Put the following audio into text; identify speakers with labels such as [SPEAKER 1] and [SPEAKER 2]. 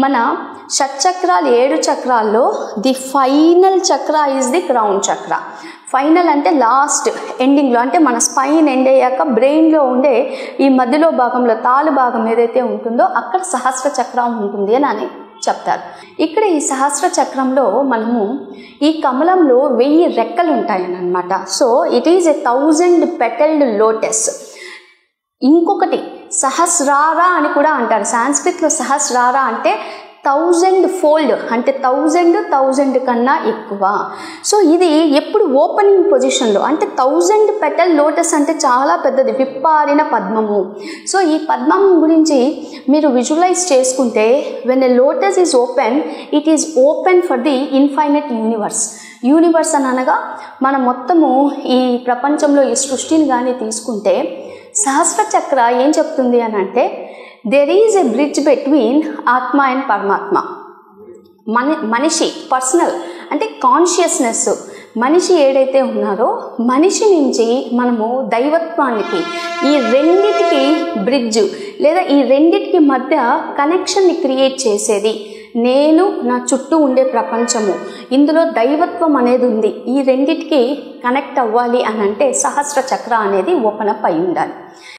[SPEAKER 1] మన షట్చక్రాలు 7 చక్రాల్లో the final చక్ర is the crown చక్ర. ఫైనల్ అంటే లాస్ట్ ఎండింగ్లో, అంటే మన స్పైన్ ఎండ్ అయ్యాక బ్రెయిన్లో ఉండే ఈ మధ్యలో భాగంలో తాలు భాగం ఏదైతే ఉంటుందో అక్కడ సహస్ర చక్రం ఉంటుంది అని చెప్తారు. ఇక్కడ ఈ సహస్ర చక్రంలో మనము ఈ కమలంలో 1000 రెక్కలు ఉంటాయని అనమాట. So it is a 1000 petalled lotus. ఇంకొకటి సహస్రారా అని కూడా అంటారు. సాంస్క్రిట్లో సహస్రారా అంటే 1000 ఫోల్డ్, అంటే 1000 కన్నా ఎక్కువ. సో ఇది ఎప్పుడు ఓపెనింగ్ పొజిషన్లో, అంటే 1000 పెటల్ లోటస్ అంటే చాలా పెద్దది, విప్పారిన పద్మము. సో ఈ పద్మం గురించి మీరు విజువలైజ్ చేసుకుంటే when a lotus is open, it is open for the infinite universe. Universe అని అనగా మనం మొత్తము ఈ ప్రపంచంలో ఈ సృష్టిని కానీ తీసుకుంటే సహస్ర చక్ర ఏం చెప్తుంది అని అంటే there is a bridge between ఆత్మ అండ్ పరమాత్మ. మనిషి పర్సనల్ అంటే కాన్షియస్నెస్, మనిషి ఏదైతే ఉన్నారో మనిషి నుంచి మనము దైవత్వానికి, ఈ రెండిటికి బ్రిడ్జ్ లేదా ఈ రెండిటికి మధ్య కనెక్షన్ని క్రియేట్ చేసేది నేను, నా చుట్టూ ఉండే ప్రపంచము, ఇందులో దైవత్వం అనేది ఉంది. ఈ రెండిటికి కనెక్ట్ అవ్వాలి అని అంటే సహస్ర చక్ర అనేది ఓపెన్ అప్ అయి ఉండాలి.